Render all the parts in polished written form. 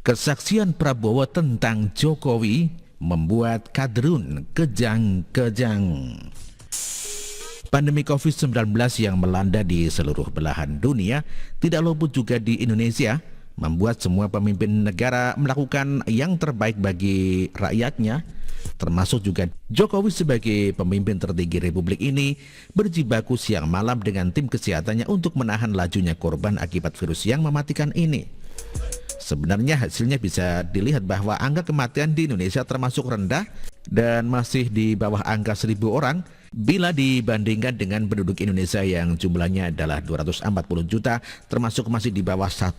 Kesaksian Prabowo tentang Jokowi membuat kadrun kejang-kejang. Pandemi COVID-19 yang melanda di seluruh belahan dunia tidak luput juga di Indonesia, membuat semua pemimpin negara melakukan yang terbaik bagi rakyatnya, termasuk juga Jokowi sebagai pemimpin tertinggi Republik ini berjibaku siang malam dengan tim kesehatannya untuk menahan lajunya korban akibat virus yang mematikan ini. Sebenarnya hasilnya bisa dilihat bahwa angka kematian di Indonesia termasuk rendah dan masih di bawah angka 1.000 orang bila dibandingkan dengan penduduk Indonesia yang jumlahnya adalah 240 juta, termasuk masih di bawah 1%.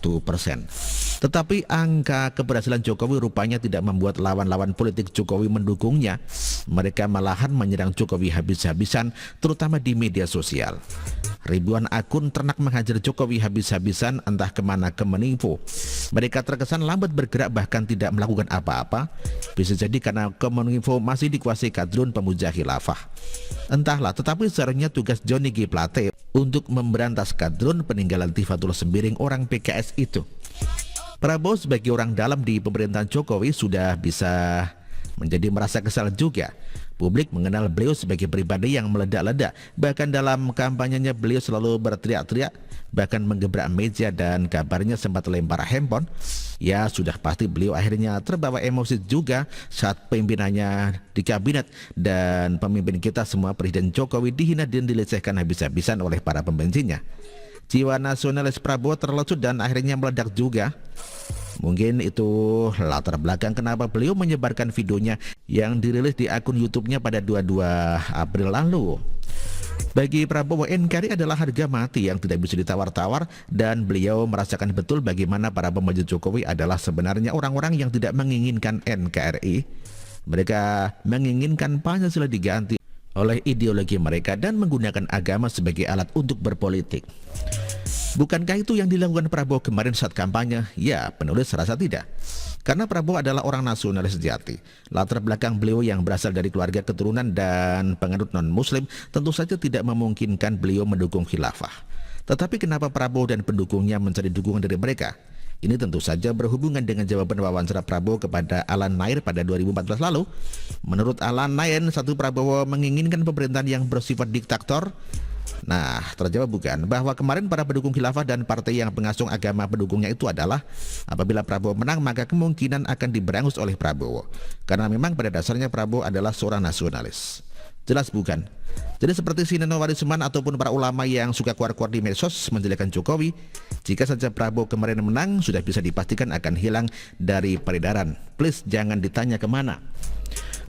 Tetapi angka keberhasilan Jokowi rupanya tidak membuat lawan-lawan politik Jokowi mendukungnya. Mereka malahan menyerang Jokowi habis-habisan, terutama di media sosial. Ribuan akun ternak menghajar Jokowi habis-habisan entah kemana Kemeninfo. Mereka terkesan lambat bergerak bahkan tidak melakukan apa-apa. Bisa jadi karena Kemeninfo masih dikuasai kadrun pemuja khilafah. Entahlah, tetapi seharusnya tugas Johnny G. Plate untuk memberantas kadrun peninggalan Tifatul Sembiring orang PKS itu. Prabowo sebagai orang dalam di pemerintahan Jokowi sudah bisa menjadi merasa kesal juga. Publik mengenal beliau sebagai pribadi yang meledak-ledak. Bahkan dalam kampanyenya beliau selalu berteriak-teriak, bahkan menggebrak meja dan kabarnya sempat lempar handphone. Ya sudah pasti beliau akhirnya terbawa emosi juga saat pimpinannya di kabinet dan pemimpin kita semua Presiden Jokowi dihina dan dilecehkan habis-habisan oleh para pembencinya. Jiwa nasionalis Prabowo terlecut dan akhirnya meledak juga. Mungkin itu latar belakang kenapa beliau menyebarkan videonya yang dirilis di akun YouTube-nya pada 22 April lalu. Bagi Prabowo, NKRI adalah harga mati yang tidak bisa ditawar-tawar dan beliau merasakan betul bagaimana para pemaju Jokowi adalah sebenarnya orang-orang yang tidak menginginkan NKRI. Mereka menginginkan Pancasila diganti oleh ideologi mereka dan menggunakan agama sebagai alat untuk berpolitik. Bukankah itu yang dilakukan Prabowo kemarin saat kampanye? Ya, penulis rasa tidak. Karena Prabowo adalah orang nasionalis sejati. Latar belakang beliau yang berasal dari keluarga keturunan dan penganut non-muslim tentu saja tidak memungkinkan beliau mendukung khilafah. Tetapi kenapa Prabowo dan pendukungnya mencari dukungan dari mereka? Ini tentu saja berhubungan dengan jawaban wawancara Prabowo kepada Alan Nair pada 2014 lalu. Menurut Alan Nair, satu Prabowo menginginkan pemerintahan yang bersifat diktator. Nah, terjawab bukan bahwa kemarin para pendukung khilafah dan partai yang pengusung agama pendukungnya itu adalah apabila Prabowo menang maka kemungkinan akan diberangus oleh Prabowo. Karena memang pada dasarnya Prabowo adalah seorang nasionalis. Jelas bukan? Jadi seperti si Neno Warisman ataupun para ulama yang suka keluar-keluar di medsos menjelekkan Jokowi, jika saja Prabowo kemarin menang sudah bisa dipastikan akan hilang dari peredaran. Please jangan ditanya kemana.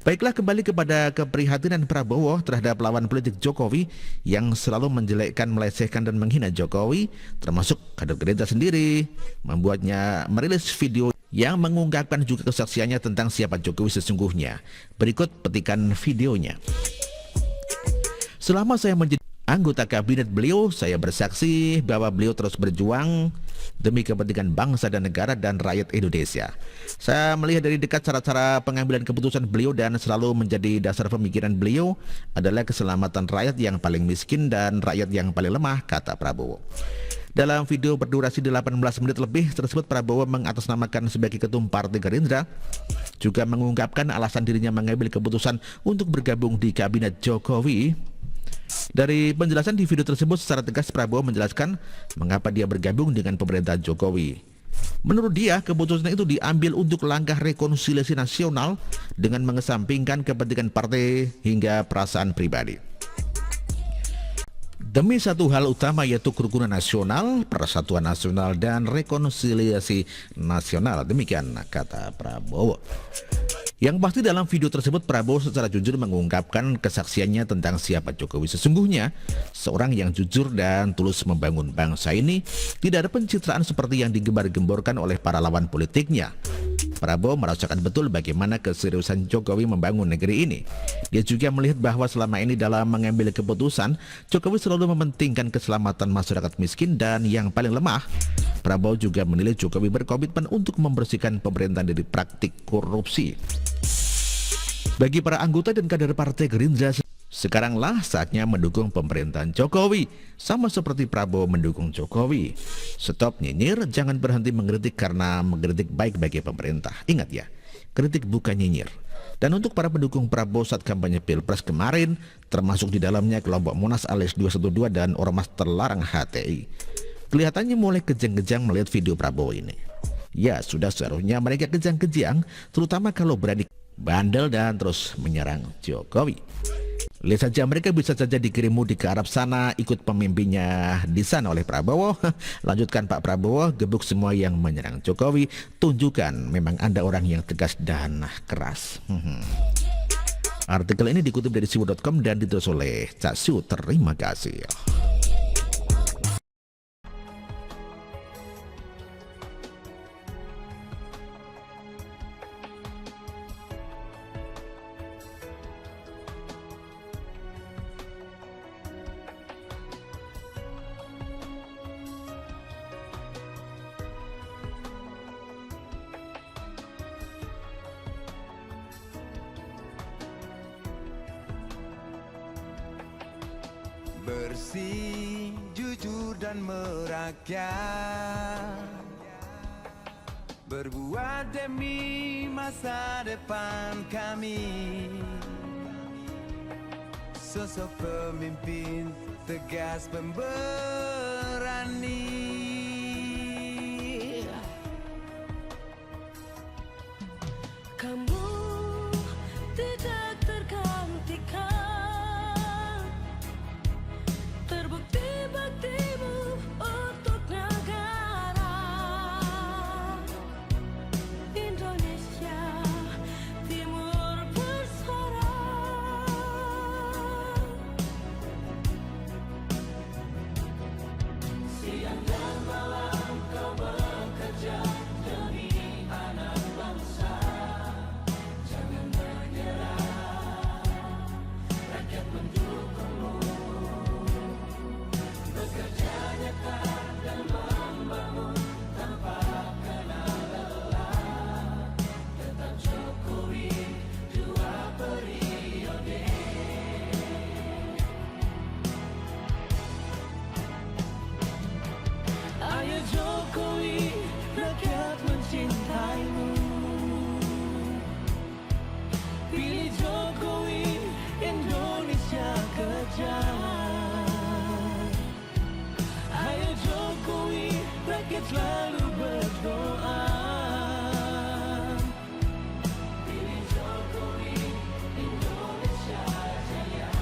Baiklah, kembali kepada keprihatinan Prabowo terhadap lawan politik Jokowi yang selalu menjelekkan, melecehkan dan menghina Jokowi, termasuk kader Gerindra sendiri, membuatnya merilis video yang mengungkapkan juga kesaksiannya tentang siapa Jokowi sesungguhnya. Berikut petikan videonya. Selama saya menjadi anggota kabinet beliau, saya bersaksi bahwa beliau terus berjuang demi kepentingan bangsa dan negara dan rakyat Indonesia. Saya melihat dari dekat cara-cara pengambilan keputusan beliau dan selalu menjadi dasar pemikiran beliau adalah keselamatan rakyat yang paling miskin dan rakyat yang paling lemah, kata Prabowo. Dalam video berdurasi 18 menit lebih tersebut, Prabowo mengatasnamakan sebagai ketum Partai Gerindra, juga mengungkapkan alasan dirinya mengambil keputusan untuk bergabung di kabinet Jokowi. Dari penjelasan di video tersebut secara tegas Prabowo menjelaskan mengapa dia bergabung dengan pemerintahan Jokowi. Menurut dia, keputusan itu diambil untuk langkah rekonsiliasi nasional dengan mengesampingkan kepentingan partai hingga perasaan pribadi. Demi satu hal utama yaitu kerukunan nasional, persatuan nasional dan rekonsiliasi nasional, demikian kata Prabowo. Yang pasti dalam video tersebut Prabowo secara jujur mengungkapkan kesaksiannya tentang siapa Jokowi sesungguhnya. Seorang yang jujur dan tulus membangun bangsa ini. Tidak ada pencitraan seperti yang digembar-gemborkan oleh para lawan politiknya. Prabowo merasakan betul bagaimana keseriusan Jokowi membangun negeri ini. Dia juga melihat bahwa selama ini dalam mengambil keputusan, Jokowi selalu mementingkan keselamatan masyarakat miskin dan yang paling lemah. Prabowo juga menilai Jokowi berkomitmen untuk membersihkan pemerintahan dari praktik korupsi. Bagi para anggota dan kader Partai Gerindra, Sekaranglah saatnya mendukung pemerintahan Jokowi, sama seperti Prabowo mendukung Jokowi. Stop nyinyir, jangan berhenti mengkritik karena mengkritik baik bagi pemerintah. Ingat ya, kritik bukan nyinyir. Dan untuk para pendukung Prabowo saat kampanye Pilpres kemarin, termasuk di dalamnya kelompok Monas alias 212 dan Ormas Terlarang HTI, kelihatannya mulai kejang-kejang melihat video Prabowo ini. Ya, sudah seharusnya mereka kejang-kejang, terutama kalau berani bandel dan terus menyerang Jokowi. Lihat saja, mereka bisa saja dikirim mudik ke Arab sana, ikut pemimpinnya di sana oleh Prabowo. Lanjutkan Pak Prabowo, gebuk semua yang menyerang Jokowi. Tunjukkan memang Anda orang yang tegas dan keras. Artikel ini dikutip dari siwu.com dan ditulis oleh Cak Siwu. Terima kasih. Bersih, jujur dan merakyat, berbuat demi masa depan kami. Sosok pemimpin tegas pemberani, kamu tidak tergantikan. Terbukti baktimu untuk negara Indonesia Timur bersuara. Siang dan malam kau bekerja demi anak bangsa. Jangan menyerah, rakyat mendukungmu. Bekerja nyata dan membangun tanpa kenal lelah. Tetap Jokowi 2 periode. Ayo Jokowi, rakyat mencintaimu. Pilih Jokowi, Indonesia kerja. Ayo Jokowi, rakyat selalu berdoa. Pilih Jokowi, Indonesia jaya.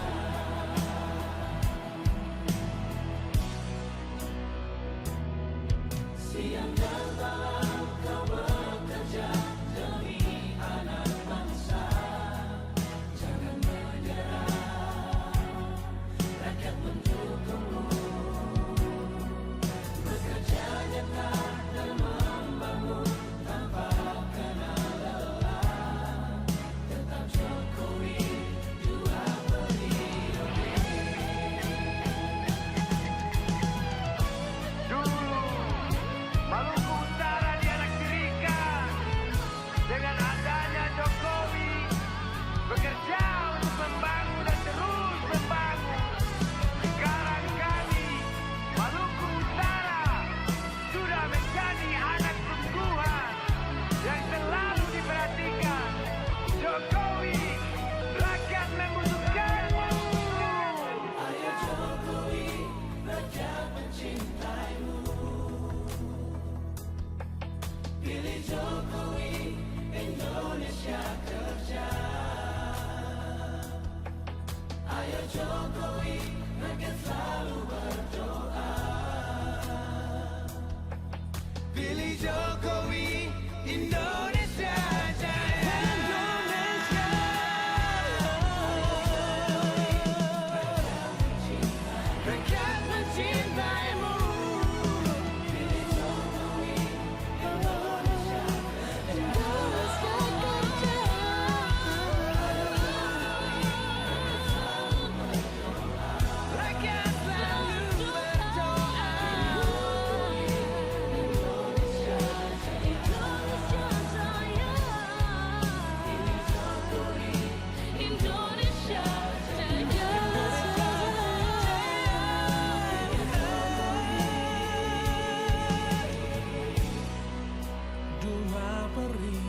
Siang dan malam kau bekerja demi anak bangsa. Jangan menyerah, rakyat mendukungmu. Bekerja nyata dan membangun tanpa kenal lelah. Tetap Jokowi 2 periode. Dulu, Maluku Utara dianaktirikan. Dengan adanya Jokowi, bekerja untuk membangun dan terus membangun. Sekarang kami, Maluku Utara, sudah menjadi anak sungguhan yang selalu diperhatikan. Jokowi, rakyat membutuhkanmu. Ayo Jokowi, rakyat mencintaimu. Pilih Jokowi, Indonesia kerja. Ayo Jokowi, rakyat selalu berdoa. pilih Jokowi, Indonesia jaya. Indonesia. Rakyat mencintaimu. Pilih Jokowi, Indonesia kerja. Rakyat bunga peri